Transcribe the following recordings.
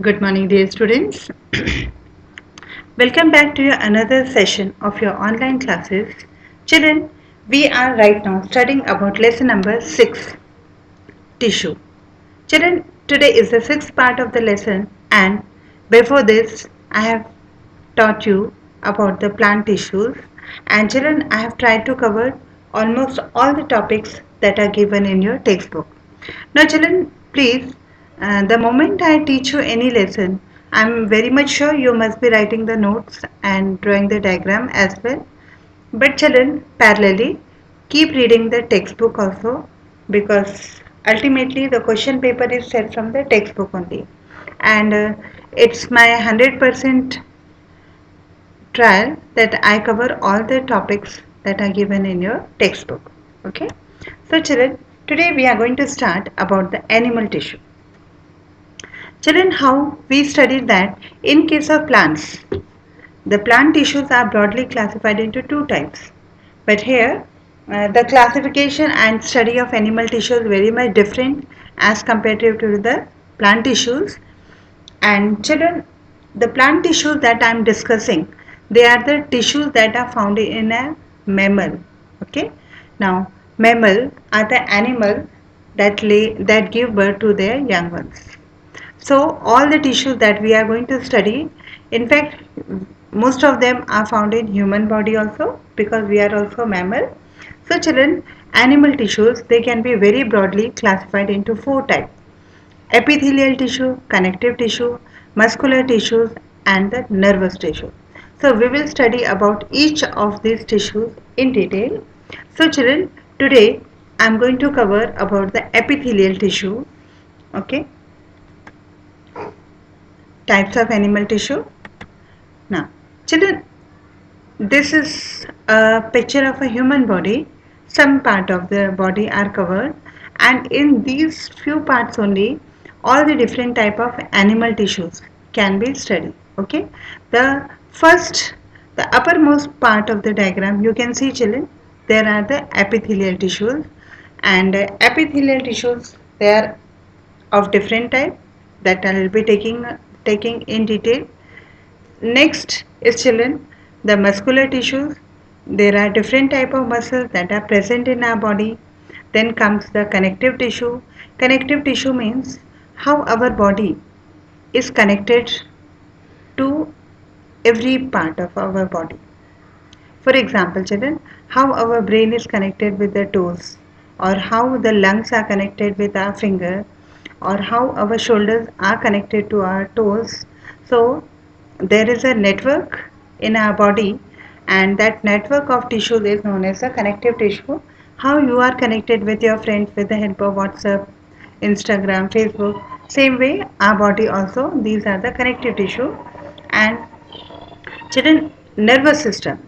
Good morning, dear students. Welcome back to your another session of your online classes. Children, we are right now studying about lesson number 6, tissue. Children, today is the sixth part of the lesson, and before this, I have taught you about the plant tissues. And children, I have tried to cover almost all the topics that are given in your textbook. Now, children, please, the moment I teach you any lesson, I'm very much sure you must be writing the notes and drawing the diagram as well. But children, parallelly, keep reading the textbook also, because ultimately the question paper is set from the textbook only. And it's my 100% trial that I cover all the topics that are given in your textbook. Okay. So children, today we are going to start about the animal tissue. Children, how we studied that in case of plants, the plant tissues are broadly classified into two types. But here, the classification and study of animal tissue is very much different as compared to the plant tissues. And children, the plant tissues that I am discussing, they are the tissues that are found in a mammal. Okay. Now, mammal are the animal that give birth to their young ones. So all the tissues that we are going to study, in fact, most of them are found in human body also, because we are also mammal. So children, animal tissues, they can be very broadly classified into four types: epithelial tissue, connective tissue, muscular tissues, and the nervous tissue. So we will study about each of these tissues in detail. So children, today I am going to cover about the epithelial tissue. Okay, types of animal tissue. Now, children, this is a picture of a human body. Some part of the body are covered, and in these few parts only, all the different type of animal tissues can be studied. Okay, the first, the uppermost part of the diagram, you can see, children, there are the epithelial tissues, and epithelial tissues, they are of different type that I will be taking in detail. Next is, children, the muscular tissues. There are different type of muscles that are present in our body. Then comes the connective tissue. Connective tissue means how our body is connected to every part of our body. For example, children, how our brain is connected with the toes, or how the lungs are connected with our finger, or how our shoulders are connected to our toes. So there is a network in our body, and that network of tissues is known as the connective tissue. How you are connected with your friends with the help of WhatsApp, Instagram, Facebook. Same way, our body also, these are the connective tissue. And children, nervous system,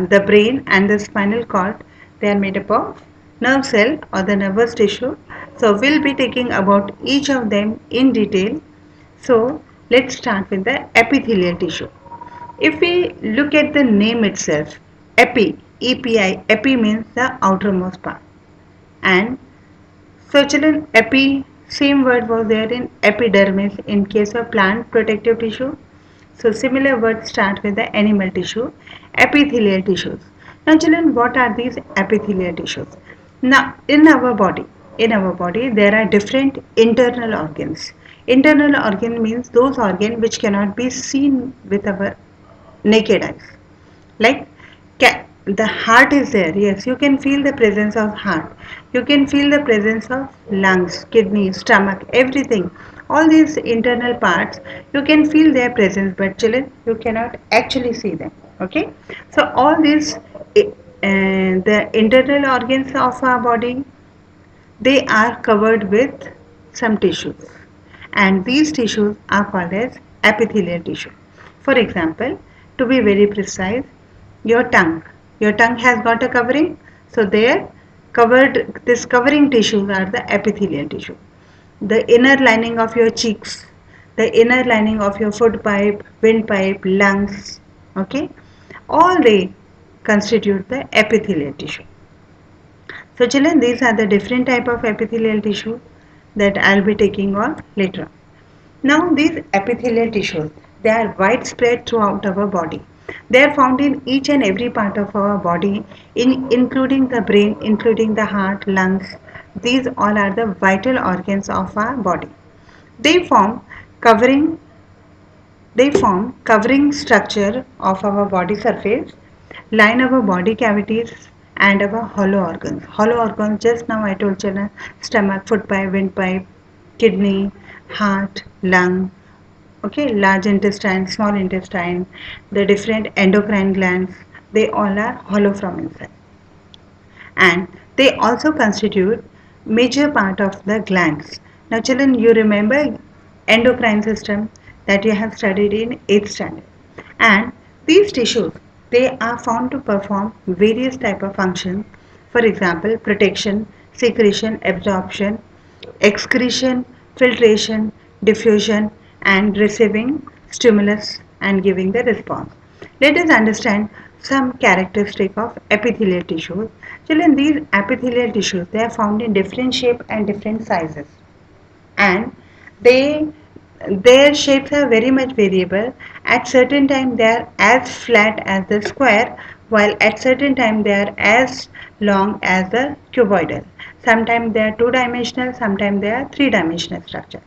the brain and the spinal cord, they are made up of nerve cell or the nervous tissue. So we'll be taking about each of them in detail. So let's start with the epithelial tissue. If we look at the name itself, epi means the outermost part. And so children, same word was there in epidermis in case of plant protective tissue. So similar words start with the animal tissue, epithelial tissues. Now children, what are these epithelial tissues? Now in our body there are different internal organs. Internal organ means those organs which cannot be seen with our naked eyes. Like the heart is there. Yes, you can feel the presence of heart. You can feel the presence of lungs, kidney, stomach, everything. All these internal parts, you can feel their presence, but children, you cannot actually see them. Okay. So all these, the internal organs of our body, they are covered with some tissues, and these tissues are called as epithelial tissue. For example, to be very precise, your tongue. Your tongue has got a covering, so there covered this covering tissues are the epithelial tissue. The inner lining of your cheeks, the inner lining of your food pipe, windpipe, lungs, okay, all they constitute the epithelial tissue. So children, these are the different type of epithelial tissue that I'll be taking on later on. Now these epithelial tissues, they are widespread throughout our body. They are found in each and every part of our body, including the brain, including the heart, lungs. These all are the vital organs of our body. They form covering they form covering structure of our body surface, line our body cavities and our hollow organs. Hollow organs, just now I told you, stomach, foot pipe, windpipe, kidney, heart, lung, okay, large intestine, small intestine, the different endocrine glands, they all are hollow from inside. And they also constitute major part of the glands. Now children, you remember endocrine system that you have studied in 8th standard. And these tissues, they are found to perform various type of functions. For example, protection, secretion, absorption, excretion, filtration, diffusion, and receiving stimulus and giving the response. Let us understand some characteristic of epithelial tissues. Children, these epithelial tissues, they are found in different shape and different sizes, and they their shapes are very much variable. At certain time they are as flat as the square, while at certain time they are as long as the cuboidal. Sometimes they are two dimensional, sometimes they are three dimensional structure.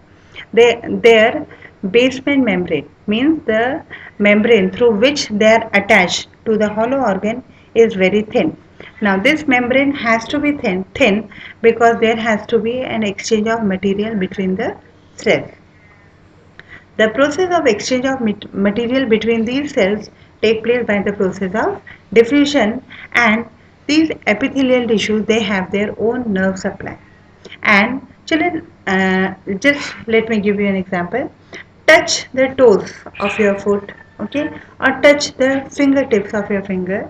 Their basement membrane, means the membrane through which they are attached to the hollow organ, is very thin. Now this membrane has to be thin because there has to be an exchange of material between the cells. The process of exchange of material between these cells take place by the process of diffusion, and these epithelial tissues, they have their own nerve supply. And children, just let me give you an example. Touch the toes of your foot, okay, or touch the fingertips of your finger.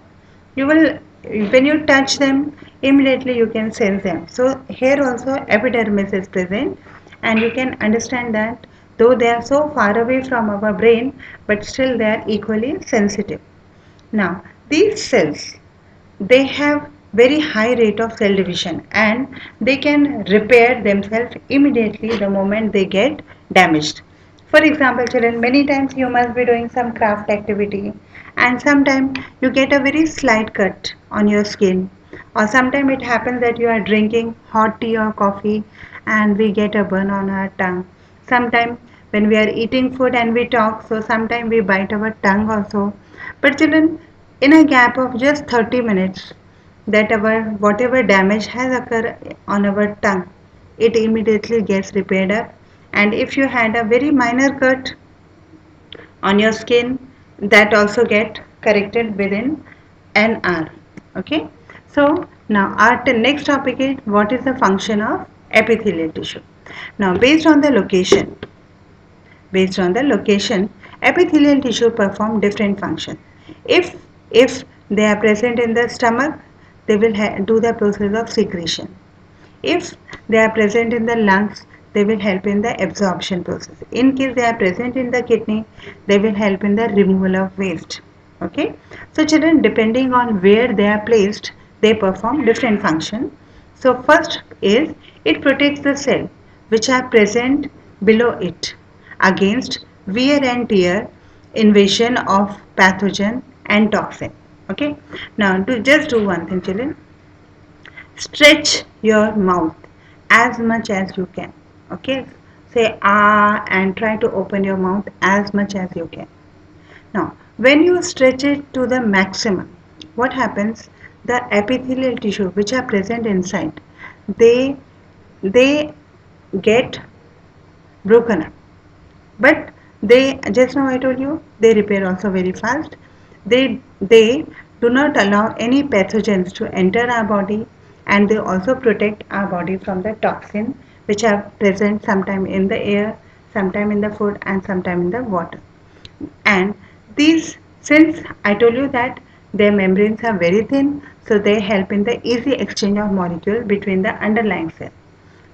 You will, when you touch them, immediately you can sense them. So here also epidermis is present, and you can understand that though they are so far away from our brain, but still they are equally sensitive. Now these cells, they have very high rate of cell division, and they can repair themselves immediately the moment they get damaged. For example, children, many times you must be doing some craft activity, and sometimes you get a very slight cut on your skin, or sometimes it happens that you are drinking hot tea or coffee and we get a burn on our tongue. Sometimes when we are eating food and we talk, so sometimes we bite our tongue also. But children, in a gap of just 30 minutes, that our whatever damage has occurred on our tongue, it immediately gets repaired up. And if you had a very minor cut on your skin, that also get corrected within an hour. Okay, so now our next topic is what is the function of epithelial tissue. Now based on the location, epithelial tissue perform different functions. If they are present in the stomach, they will do the process of secretion. If they are present in the lungs, they will help in the absorption process. In case they are present in the kidney, they will help in the removal of waste. Okay. So children, depending on where they are placed, they perform different function. So first is it protects the cell which are present below it against wear and tear, invasion of pathogen and toxin. Okay. Now just do one thing, children. Stretch your mouth as much as you can. Okay, say ah and try to open your mouth as much as you can. Now when you stretch it to the maximum, what happens? The epithelial tissue which are present inside, they they get broken up, but they, just now I told you, they repair also very fast. They do not allow any pathogens to enter our body, and they also protect our body from the toxin which are present sometime in the air, sometime in the food, and sometime in the water. And these, since I told you that their membranes are very thin, so they help in the easy exchange of molecule between the underlying cell.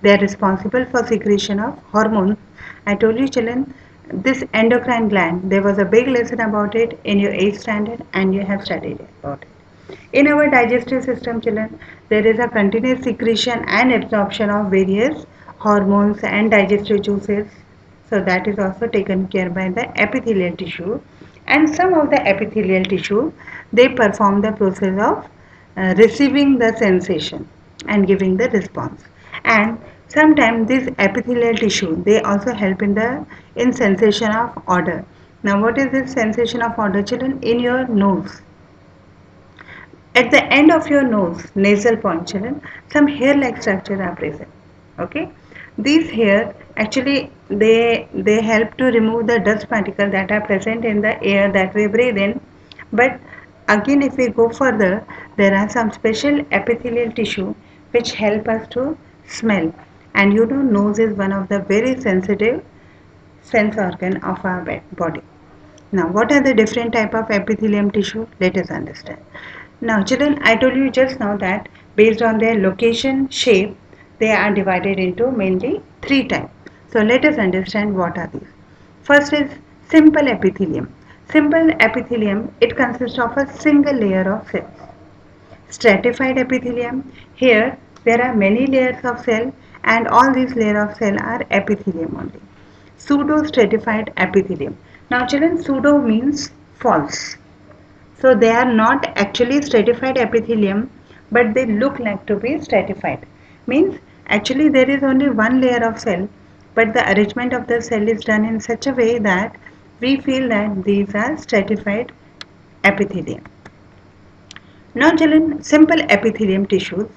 They are responsible for secretion of hormones. I told you, children, this endocrine gland, there was a big lesson about it in your 8th standard, and you have studied about it. In our digestive system, children, there is a continuous secretion and absorption of various hormones and digestive juices. So that is also taken care by the epithelial tissue. And some of the epithelial tissue, they perform the process of receiving the sensation and giving the response. And sometimes this epithelial tissue, they also help in sensation of odor. Now what is this sensation of odor, children? In your nose, at the end of your nose, nasal point, children, some hair-like structure are present. Okay, these hair actually they help to remove the dust particles that are present in the air that we breathe in. But again, if we go further, there are some special epithelial tissue which help us to smell. And you know, nose is one of the very sensitive sense organ of our body. Now, what are the different type of epithelium tissue? Let us understand. Now, children, I told you just now that based on their location, shape, they are divided into mainly three types. So, let us understand what are these. First is simple epithelium. Simple epithelium, it consists of a single layer of cells. Stratified epithelium, here there are many layers of cell and all these layers of cell are epithelium only. Pseudo stratified epithelium. Now children, pseudo means false. So they are not actually stratified epithelium, but they look like to be stratified. Means actually there is only one layer of cell, but the arrangement of the cell is done in such a way that we feel that these are stratified epithelium. Now children, simple epithelium tissues,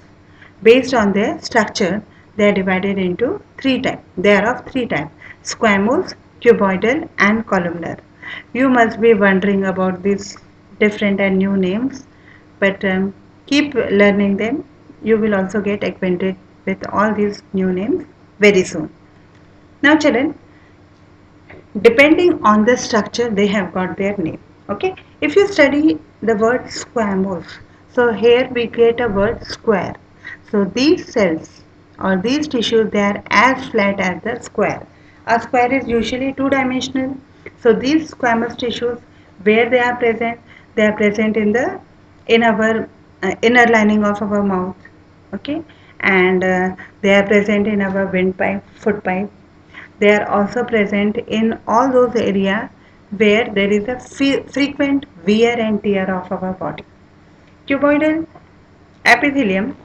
based on their structure, they are divided into three types. They are of three types: squamous, cuboidal and columnar. You must be wondering about these different and new names, but keep learning them. You will also get acquainted with all these new names very soon. Now children, depending on the structure, they have got their name. Okay, if you study the word squamous, so here we get a word square. So these cells or these tissues, they are as flat as the square. A square is usually two dimensional. So these squamous tissues, where they are present in our inner lining of our mouth. Okay, and they are present in our windpipe, foot pipe. They are also present in all those areas where there is a frequent wear and tear of our body. Cuboidal epithelium,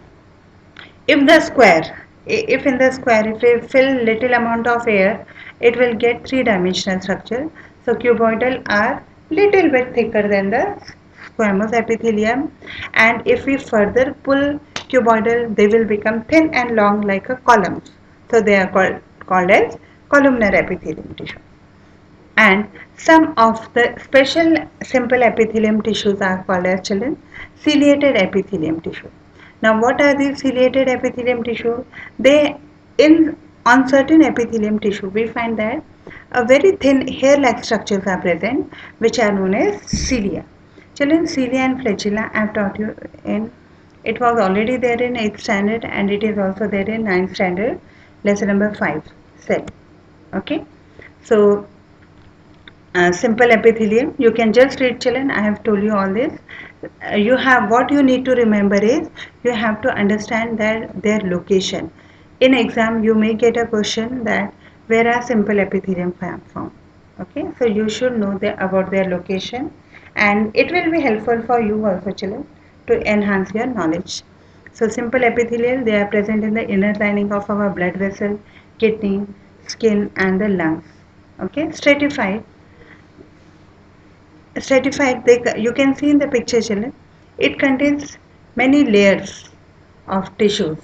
if the square, if in the square, if we fill little amount of air, it will get three dimensional structure. So cuboidal are little bit thicker than the squamous epithelium, and if we further pull cuboidal, they will become thin and long like a column. So they are called as columnar epithelium tissue. And some of the special simple epithelium tissues are called as children ciliated epithelium tissue. Now, what are these ciliated epithelium tissue? They in on certain epithelium tissue we find that a very thin hair-like structures are present, which are known as cilia. Children, cilia and flagella I have taught you in. It was already there in 8th standard and it is also there in 9th standard, lesson number 5, cell. Okay, so simple epithelium, you can just read children, I have told you all this. You have, what you need to remember is you have to understand that their location. In exam you may get a question that where are simple epithelium found. Okay, so you should know about their location, and it will be helpful for you also children to enhance your knowledge. So simple epithelial, they are present in the inner lining of our blood vessel, kidney, skin and the lungs. Okay, stratified, you can see in the picture children, it contains many layers of tissues,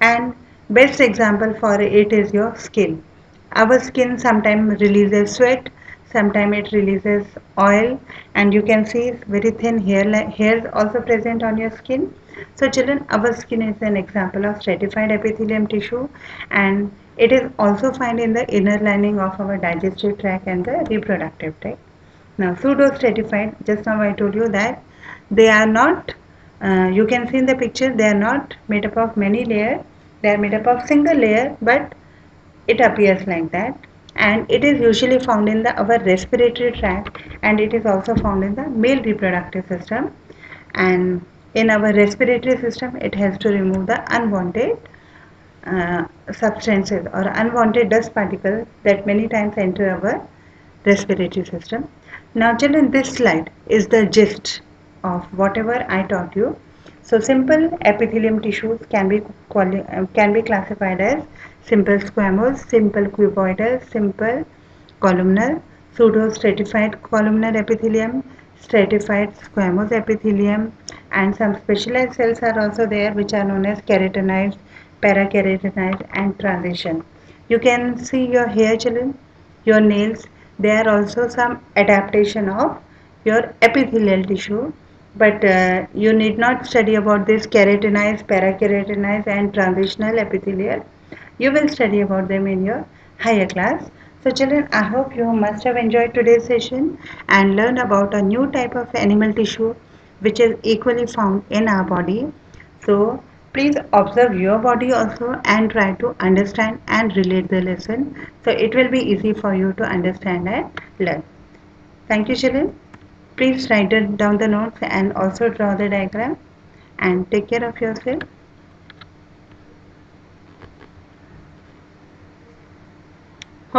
and best example for it is your skin. Our skin sometimes releases sweat, sometimes it releases oil, and you can see very thin hairs also present on your skin. So children, our skin is an example of stratified epithelium tissue, and it is also found in the inner lining of our digestive tract and the reproductive tract. Now pseudo-stratified, just now I told you that they are not, you can see in the picture, they are not made up of many layers, they are made up of single layer, but it appears like that. And it is usually found in our respiratory tract, and it is also found in the male reproductive system. And in our respiratory system, it helps to remove the unwanted substances or unwanted dust particles that many times enter our respiratory system. Now children, this slide is the gist of whatever I taught you. So simple epithelium tissues can be classified as simple squamous, simple cuboidal, simple columnar, pseudo-stratified columnar epithelium, stratified squamous epithelium, and some specialized cells are also there which are known as keratinized, parakeratinized, and transition. You can see your hair children, your nails, they are also some adaptation of your epithelial tissue, but you need not study about this keratinized, parakeratinized, and transitional epithelial. You will study about them in your higher class. So children, I hope you must have enjoyed today's session and learned about a new type of animal tissue which is equally found in our body. So please observe your body also and try to understand and relate the lesson. So it will be easy for you to understand and learn. Thank you children. Please write down the notes and also draw the diagram and take care of yourself.